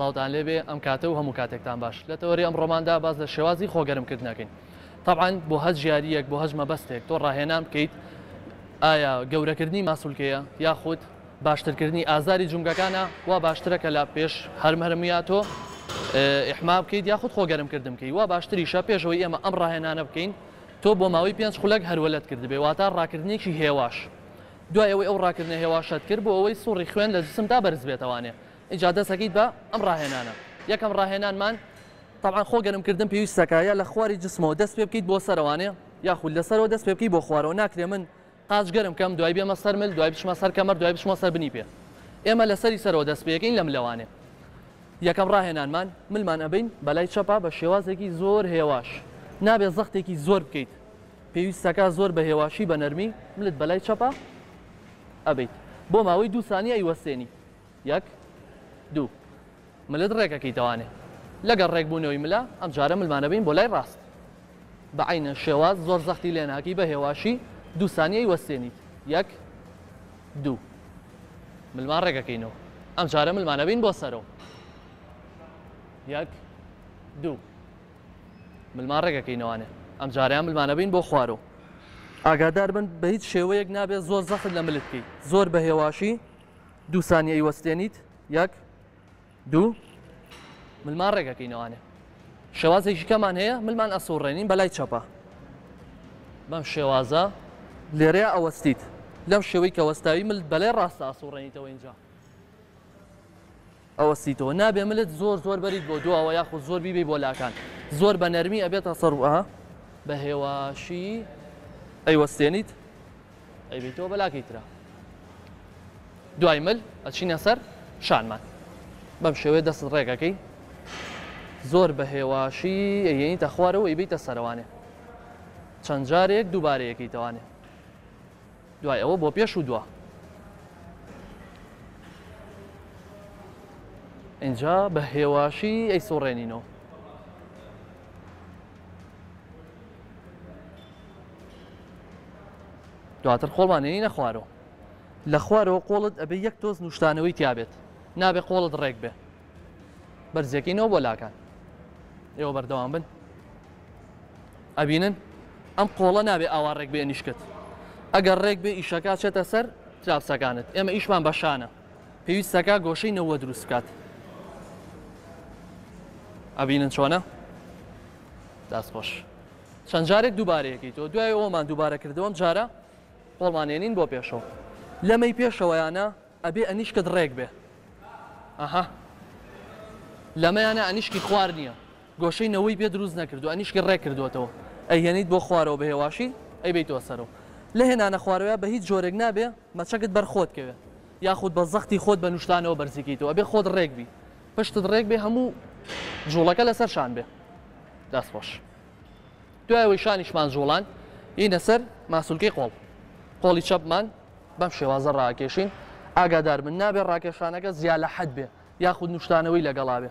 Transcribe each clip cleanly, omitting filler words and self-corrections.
سڵاوتان لێبێ ئەم کاتە و هەموو کاتێکتان باش لە تەوەری ئەم ڕۆماندا باز لە شێوازی خۆگەرمکردنەکەین. طبعاً بۆ هەست ژیاریەک بۆ هەژمە بەستێک تۆ ڕاهێنان بکەیت ئایا گەورەکردنی ماسوولکەیە یاخود باشترکردنی ئازاری جونگەکانە وا باشترەکە لە پێش هەرمهرمیا تۆ ئیحما بکەیت یاخود خۆگەرمکردن بکەیت وا باشتریشە پێشەوەی ئێمە ئەم ڕاهێنانە بکەین تۆ بۆ ماوەی 5 خولەک هەرولەت کردبێ واتە ڕاکردنێکی هێواش دوای ئەوەی ئەو ڕاکردنە هێواشت کرد بۆ ئەوەی سوڕی خوێن لە جسمدا بەرز بێتەوانێ ئیجا دەسەکەیت بە ئەم ڕاهێنانە. یەکەم ڕاهێنانمان طبعاً خۆگەرمکردن پێویستەکایە لە خواری جسمەوە دەست پێ بکەیت بۆ سەرەوانێ یاخود لەسەرەوە دەست پێ بکەیت بۆ خوارەوە ناکرێ من قاچ گەرم کەم دوای بێمە سەر مل دوای بچمە سەر کەمەر دوای بچمە سەر بنی پێ ئێمە لەسەری سەرەوە دەست پێەکەین لەم لەوانێ. یەکەم ڕاهێنانمان ملمان ئەبین بەلای چەپا بە شێوازێکی زۆر هێواش نابێت زەختێکی زۆر بکەیت پێویستەکە زۆر بە هێواشی بە نەرمی ملت بەلای چەپا ئەبیت بۆ ماوەی 2 سانیە ئەیوەستێنی 1 2 ملت ڕێکەکەیتەوانێ لەگەڵ ڕێکبوونەوەی ملا ئەم جارە ملمانە بین بۆ لای ڕاست بە عینە شێواز زۆر زەختی لێ ناکەی بە هێواشی 2 سانیە ئەیوەستێنیت 1 2 ملمان ڕێکەکەینەوە ئەم جارە ملمانە بین بۆ سەرەوە 1 2 ملمان ڕێکەکەینەوانێ ئەم جاریان ملمانە بین بۆ خوارەوە ئاگادار بن بە هیچ شێوەیەک نابێت زۆر زەخت لە ملت بکەیت زۆر بە هێواشی 2 سانیە ئەیوەستێنیت 1 2 ملمان ڕێگەکەینەوانێ شێوازێکی کەمان هەیە ملمان ئەسوڕێنین بەلای چەپە بەم شێوازە لێرەیە ئەوەستیت لەم شێوەی کە وەستاوی ملت بەلای ڕاستە ئەسوڕێنیتەوە اینجا ئەوەستیتەوە نابێ ملت زۆر زۆر بەریت بۆ دووەوە یاخود زۆر بیبێ بۆ لاکان زۆر بە نەرمی ئەبێتە سەرەوە بە هێواشی ئەیوەستێنیت ئەیبێتەوە بەلاکەیترا دوای مل ئەچینە سەر شانمان بەم شێوەیە دەست ڕێگەکەی زۆر بە هێواشی ئەیێنیتە خوارەوە ئەیبیتە سەرەوانێ چەند جارێک دووبارەیەکەیتەوانێ دوای ئەوە بۆ پێش و دووە اینجا بە هێواشی ئەیسوڕێنینەوە دواتر خۆڵمانێنینە خوارەوە لە خوارەوە قۆڵت ئەبێ یەک تۆز نوشتانەوەی تیابێت نابێ قۆڵت ڕێک بێ بەرزیەکەینەوە بۆ لاکان ئێوە بەردەوام بن ئەبینن ئەم قۆڵە نابێ ئاوا ڕێک بێ نیشکت ئەگەر ڕێک بێ ئیشەکە چێتە سەر تراپسەکانت ئێمە ئیشمان بەشانە پێویستەکە گۆشەی نەوە دروست بکات ئەبینن چۆنە دەستخۆش چەند جارێک دووبارەیەکەیتەوە دوای ئەومان دووبارە کردەوەم جارە قۆڵمانێنین بۆ پێشەوە لەمەی پێشەوەیانە ئەبێ ئەنیشکت ڕێک بێ ئەها لەمەیانە ئەنیشکی خوار نییە گۆشەی نەوەی پێ دروست نەکردو ئەنیشکی ڕێک کردوێتەوە ئەیهێنیت بۆ خوارەوە بە هێواشی ئەیبیتەوە سەرەوە لە هێنانە خوارەوە بە هیچ جۆرێک نابێ مەچەکت بەرخۆتکەوێ یاخود بە زەختی خۆت بە نوشتانەوە بەرزیکەیتەوە ئەبێ خۆت ڕێک بی پشتت ڕێک بێ هەموو جوڵەکە لەسەر شان بێ دەستخۆش دوای ئەوەی شانیشمان جوڵان ئینە سەر ماسوولکەی قۆڵ قۆڵی چەپمان بەم شێوازە ڕاکێشین ئاگادار من نابێ ڕاکێشانەکە زیاد لە حەد بێ یاخود نوشتانەوەی لەگەڵا بێ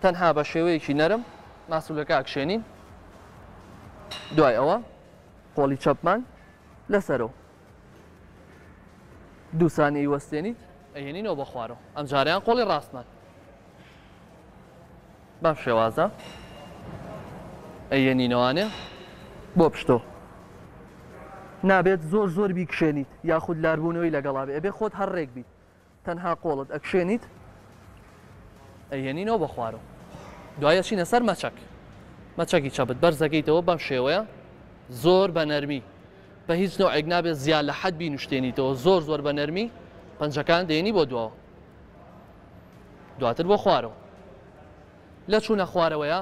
تەنها بە شێوەیەکی نەرم ماسوولەکە ئەکشێنین دوای ئەوە قۆڵی چەپمان لەسەرەوە 2 سانیە وەستێنیت ئەهێنینەوە بە خوارەوە ئەم جاریان قۆڵی ڕاستمان بەم شێوازە ئەیێنینەوانێ بۆ پشتۆ نابێت زۆر زۆر بیکشێنیت یاخود لاربوونەوەی لەگەڵا بێ ئەبێ خۆت هەر ڕێک بیت تەنها قۆڵت ئەکشێنیت ئەیێنینەوە بە خوارەوە دوایە چینە سەر مەچەکی چەپت بەرزەکەیتەوە بەم شێوەیە زۆر بە نەرمی بە هیچ نوعێک نابێت زیاد لە حەد بینوشتێنیتەوە زۆر زۆر بە نەرمی پەنجەکان دێنی بۆ دووەوە دواتر بۆ خوارەوە لە چوونە خوارەوەیە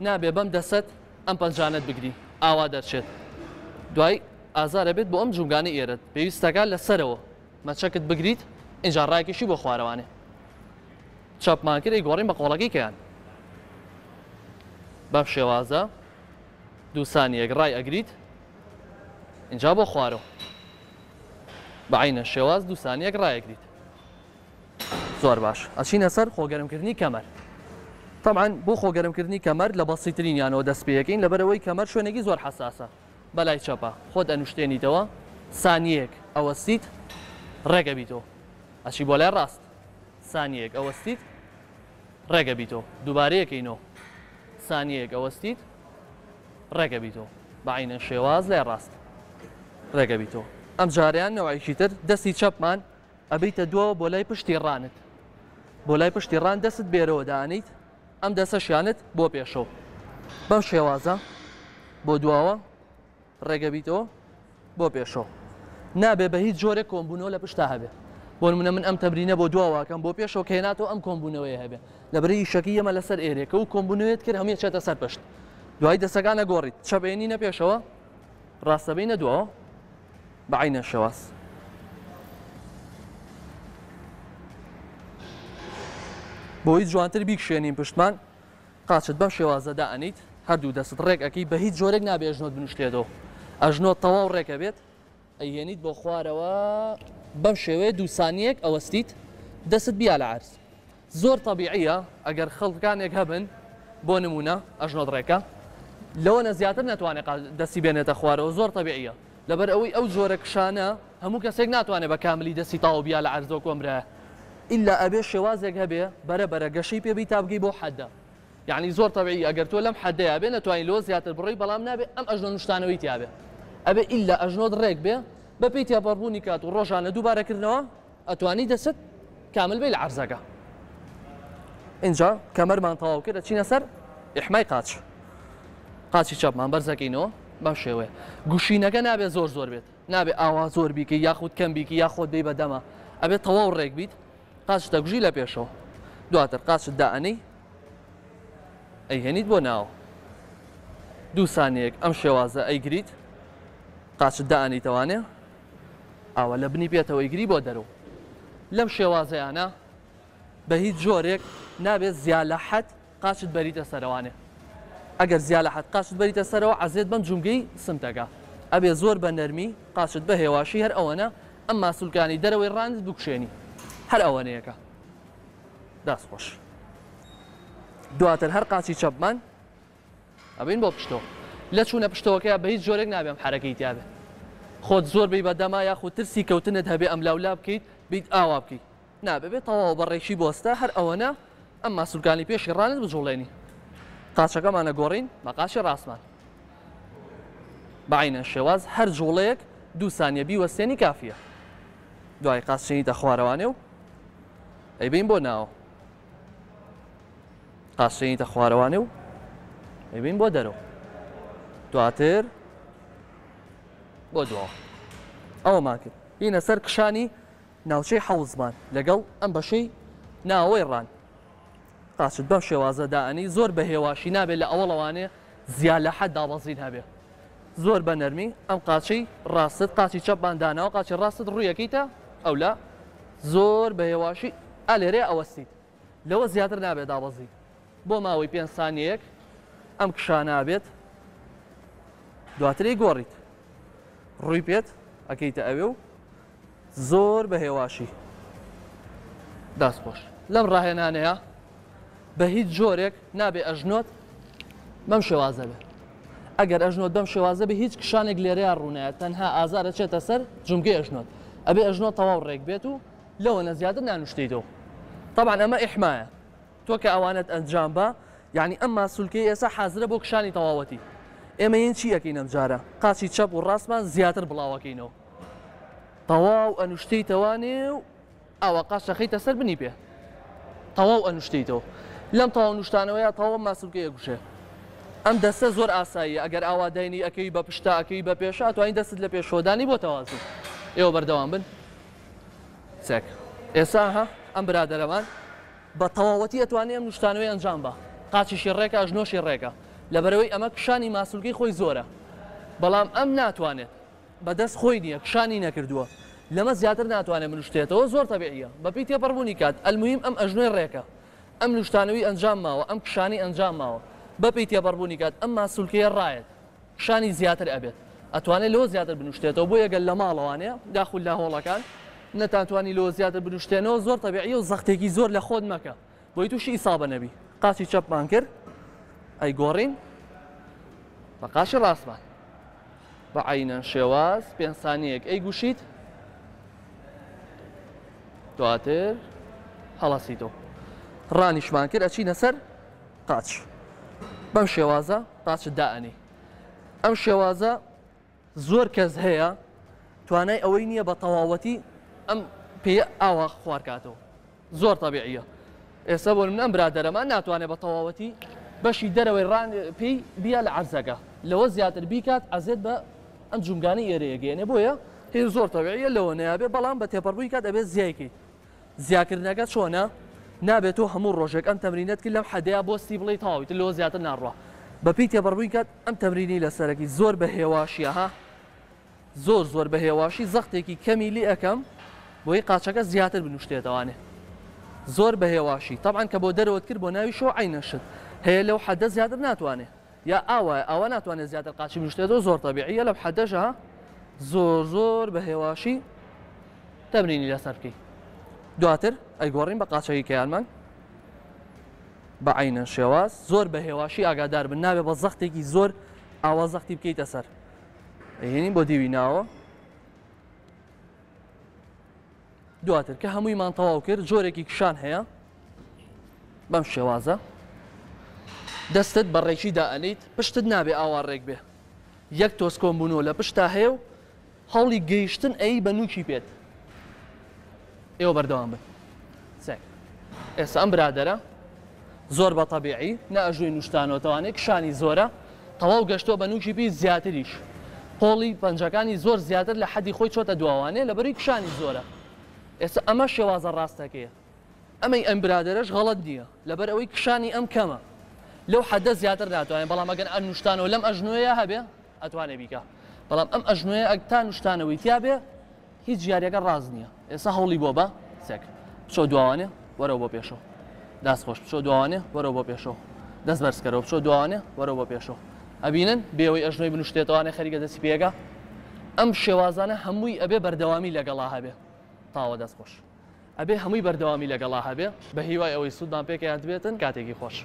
نابێ بەم دەسەت ئەم پەنجانت بگری ئاوا دەرچێت دوای ئازارە بێت بۆ ئەم جوگانە ئێرت پێویستەکە لەسەرەوە مەچەکت بگریت ئینجا ڕاکێشی بۆ خوارەوانێ چەپمان کرد گۆڕین بە قۆڵەکەی کەیان بەم شێوازە 2 سانیەک ڕای ئەگریت اینجا بۆ خوارەوە بە عینە شێواز 2 سانیەک ڕایەگریت زۆر باش ئەچینە سەر خۆگەرمکردنی کەمەر طبعاً بۆ خۆگەرمکردنی کەمەر لە بەسیترینیانەوە دەست پێیەکەین لەبەرەوەی کەمەر شوێنێکی زۆر حساسە بەلای چەپە خۆت ئەنوشتێنیتەوە سانیەک ئەوەستیت ڕێگە بیتەوە ئەچی بۆ لای ڕاست سانیەک ئەوەستیت ڕێگە بیتەوە دووبارەیەکەینەوە سانیەک ئەوەستیت ڕێگە بیتەوە بە عینە شێواز لای ڕاست ڕێگە بیتەوە ئەم جاریان نەوەیەکی تر دەستی چەپمان ئەبیتە دووە بۆ لای پشتی ڕانت بۆ لای پشتی ڕان دەست بێرەوە دانیت ئەم دەسەشیانت بۆ پێشەوە بەم شێوازە بۆ دواوە ڕێگە بیتەوە بۆ پێشەوە نابێ بە هیچ جۆرێک کۆمبوونەوە لە پشتا هەبێ بۆ نمونە من ئەم تەمرینە بۆ دواواکەم بۆ پێشەوە کە هێناتەوە ئەم کۆمبوونەوەی هەبێ لەبەرەی شەکی ئەمە لەسەر ئێرێکە و کۆمبوونەوەیت کرد هەمووی چێتە سەر پشت دوای دەسەکانە گۆڕیت چەپێنینە پێشەوە ڕاستەبینە دووە بە عینە شێواز بۆ هیچ جوانتر بیکشێنین پشتمان قاچت بەم شێوازەدا ئەنیت هەردوو دەست ڕێک ئەەکەی بە هیچ جۆرێک نابێ ئەژنۆت بنوشتێتەوە ئەژنۆت تەواو ڕێکە بێت ئەیهێنیت بۆ خوارەوە بەم شێوەیە دوو سانیەک ئەوەستیت دەست بیا لە عەرز زۆر تەبیعیە ئەگەر خەڵکانێک هەبن بۆ نمونە ئەژنۆت ڕێکە لەوەنە زیاتر ناتوانێت دەستی بێنێتە خوارەوە زۆر تەبیعیە لەبەر ئەوەی ئەو جۆرە کشانە هەموو کەسێک ناتوانێت بە کاملی دەستی تاو بیا لە عەرزەوە کۆمرە ئیلا ئەبێ شێوازێک هەبێ بەرەبەرە گەشەی پێبی تا بگەی بۆ حەدە یعنی زۆر تەبیعی ئەگەر تۆ لەم حەدەیە بێ نەتوانین لۆ زیاتر بڕۆی بەڵام نابێ ئەم ئەژنۆ نوشتانەوەی تیابێ ئەبێ ئیلا ئەژنۆت ڕێک بێ بە پێی تێپەڕبوونی کات و ڕۆژانە دووبارەکردنەوە ئەتوانی دەست کامل بێ لە عەرزەکە اینجا کەمەرمان تەواو کرد ئەچینە سەر ئیحمای قاچی چەپمان بەرزەکەینەوە بەم شێوەیە گوشینەکە نابێ زۆر بێت نابێ ئاوا زۆر بیکە یاخود کەم بیکە یاخۆت دەی بەدەمە ئەبێت تەواو ڕێک بیت قاچتە گوژی لە پێشەوە دواتر قاچت دائەنەی ئەیهێنیت بۆ ناوە دوو سانیەک ئەم شێوازە ئەیگریت قاچت دائەنیتەوانێ ئاوە لە بنی پێێتەوە ئەیگری بۆ دەرەوە لەم شێوازەیانە بە هیچ جۆرێک نابێت زیاد لە حەد قاچت بەریتە سەرەوانێ ئەگەر زیاد لە حەد قاچت بەریتە سەرەوە عەزێت بەم جومگەی سمتەکە ئەبێ زۆر بە نەرمی قاچت بە هێواشی هەر ئەوەنە ئەم ماسوولکانی دەرەوەی ڕاند بکشێنی هەر ئەوەنەیەکە داست خۆش دواتر هەر قاچی چەپمان ئەبین بۆ پشتەوە لە چوونە پشتەوەکەیە بە هیچ جۆرێک نابێم حرەکەی تیابێ خۆت زۆر بی بەدەما یاخود ترسی کەوتنت هەبێ ئەم لاولا بکەیت بیت ئاوا بکەیت نابێ بێت تەواو بەڕێشی بۆستە هەر ئەوەنە ئەم ماسوولکانی پێشی ڕانت بجوڵێنی قاچەکەمانە گۆڕین بە قاچی ڕاستمان بە عینە شێواز هەر جوڵەیەک دوو سانیە بیوەستێنی کافیە دوای قاچێنیتە خوارەوانێ و ئەیبین بۆ ناوە قاچێنیتە خوارەوانێ و ئەیبین بۆ دەرەوە دواتر بۆ دواوە ئەوەمان کرد بینە سەر کشانی ناوچەی حەوزمان لەگەڵ ئەم بەشەی ناوەی ڕان قاچت بەم شێوازە دائەنی زۆر بە هێواشی نابێت لە ئەوڵەوانێ زیاد لە حەد دابەزین هەبێ زۆر بە نەرمی ئەم قاچی ڕاستت قاچی چەپمان داناوە قاچی ڕاستت ڕوویەکەیتە ئەو لە زۆر بە هێواشی ئالێرێ ئەوەستیت لەوە زیاتر نابێت دابەزی بۆ ماوەی 5 سانیەک ئەم کشانە بێت دواتری گۆڕیت ڕووی پێت ئەکەیتە ئەوێ و زۆر بە هێواشی داست خۆش لەم ڕاهێنانەیە بە هیچ جۆرێک نابێ ئەژنۆت بەم شێوازە بێ ئەگەر ئەژنۆت بەم شێوازە بێ هیچ کشانێک لێرەیە ڕوونایە تەنها ئازارە چێتە سەر جومگەی ئەژنۆت ئەبێ ئەژنۆت تەواو ڕێک بێت و لەوە نەزیاتر نانوشتیتەوە طبعا ئەمە ئیحمایە تۆ کە ئەوانت ئەنجام بە یعنی ئەم ماسوولکەی ئێستا حازرە بۆ کشانی تەواوەتی ئێمە یەن چی ئەەکەین ئەم جارە قاچی چەپ و ڕاستمان زیاتر بڵاوەکەینەوە تەواو ئەنوشتیتەوانێ و ئاوە قاچەخەیتە سەر بنی پێ تەواو ئەنوشتیتەوە لەم تەواو نوشتانەوەیە تەواو ماسوولکەیە گوشێ ئەم دەستە زۆر ئاساییە ئەگەر ئاواداینی ئەەکەی بە پشتا ئەەکەی بە پێشە توانین دەستت لە پێشۆدانی بۆ تەوازن ئێوە بەردەوام بن چێک ئێستا ها ئەم برادەرەمان بە تەواوەتی ئەتوانێت ئەم نوشتانەوەی ئەنجام بە قاچیشی ڕێکە ئەژنۆشی ڕێکە لەبەرەوەی ئەمە کشانی ماسوولکەی خۆی زۆرە بەڵام ئەم ناتوانێت بەدەست خۆی نییە کشانی نەکردووە لەمە زیاتر ناتوانێت بنوشتێتەوە زۆر تەبیعیە بەپی تێپەڕبوونی کات ئەلموهیم ئەم ئەژنۆی ڕێکە ئەم نوشتانەوەی ئەنجام ماوە ئەم کشانی ئەنجام ماوە بەپی تێپەڕبوونی کات ئەم ماسوولکەیە ڕایەت کشانی زیاتر ئەبێت ئەتوانێت لەوە زیاتر بنوشتێتەوە بۆ یەگەل لە ماڵەوانەیە داخل لە هۆڵەکان نەتانتوانی لەوە زیاتر بنوشتێنەوە زۆر تەبیعیە و زەختێکی زۆر لە خۆت مەکە بۆی تووشی ئیسابە نەبی قاچی چەپمان کرد ئەی گۆڕین بە قاچی ڕاستمان بە عینە شێواز 5 سانیەک ئەی گوشیت دواتر هەڵەسیتەوە ڕانیشمان کرد ئەچینە سەر قاچ بەم شێوازە قاچت دائەنی ئەم شێوازە زۆر کەس هەیە توانای ئەوەی نییە بە تەواوەتی ئەم پێ ئاوا خوارکاتەوە زۆر تەبیعیە ئێستا بۆ من ئەم برادەرەمان ناتوانێت بە تەواوەتی بەشی دەرەوەی ڕان پێی بیا لە عەرزەکە لەوە زیاتر بیکات ئەزێت بە ئەم جومگانی ئێرەیەگەێنێ بۆیە هێ زۆر تەبیعیە لەوە نەیابێ بەڵام بە تێپەڕبووی کات ئەبێت زیایکەیت زیاکردنەکە چۆنە نابێت تۆ هەموو ڕۆژێک ئەم تەمرینەت کرد لەم حەدەیە بۆ ستی بڵێ تەواویت لەوە زیاتر ناڕوە بەپی تێپەڕبووی کات ئەم تەمرینی لەسەرەکی زۆر بە هێواشیە ها زۆر بە هێواشی زەختێکی کەمی لێ ئەەکەم بۆی قاچەکە زیاتر بنوشتێتەوانێ زۆر بە هێواشی طبعاً کە بۆ دەرەوەت کرد بۆ ناوی شۆ عینەشت هەیە لەو حەدە زیاتر ناتوانێت یا ئاوە ناتوانێت زیاتر قاچی بنوشتێتەوە زۆر تەبیعیە لەم حەدەشە زۆر بە هێواشی تەمرینی لەسەر بکەی دواتر ئەیگۆڕین بە قاچەی کەیانمان بە عینە شێواز زۆر بە هێواشی ئاگادار بن نابێت بە زەختێکی زۆر ئاوا زەختی بکەیتە سەر هێنین بۆ دیوی ناوە دواتر کە هەموویمان تەواو کرد جۆرێکی کشان هەیە بەم شێوازە دەستت بە ڕێکی دائەنیت پشتت نابێ ئاوارڕێک بێ یەک تۆس کۆمبوونەوە لە پشتا هەیە و هەوڵی گەیشتن ئەی بە نوکی پێت ئێوە بەردەوام بن ئێستا ئەم برادەرە زۆر بە تەبیعی نەئەژووی نوشتانەوەتەوانێت کشانی زۆرە تەواو گەشتۆ بە نوکی پێی زیاتریش قۆڵی پەنجەکانی زۆر زیاتر لە حەدی خۆی چۆتە دواوانێ لەبەری کشانی زۆرە ئێستا ئەمە شێوازە ڕاستەکەیە ئەمەی ئەم برادەرەش غەڵەت نییە لەبەر ئەوەی کشانی ئەم کەمە لەو حەدە زیاتر ناتوانێت بەڵام ئەگەن ئەم نوشتانەوە لەم ئەژنوەیە هەبێ ئەتوانێت بیکە بەڵام ئەم ئەژنوەیە ئەتا نوشتانەوەی تیا بێ هیچ یاریەکە ڕاز نییە ئێستا هەوڵی بۆ بە سێک بچۆ دووانێ وەرەوە بۆ پێشەوە دەست خۆش بچۆ دووانێ وەرەوە بۆ پێشەوە دەست بەرزکەرەوە بچۆ دووانێ وەرەوە بۆ پێشەوە ئەبینن بێەوەی ئەژنۆی بنوشتێتەوانێ خەریکە دەستی پێگە ئەم شێوازانە هەمووی ئەبێ بەردەوامی لەگەڵا هەبێ تاوە دەست خۆش ئەبێ هەمووی بەردەوامی لەگەڵا هەبێ بە هیوای ئەوەی سوودمان پێکەیان بێتن کاتێکی خۆش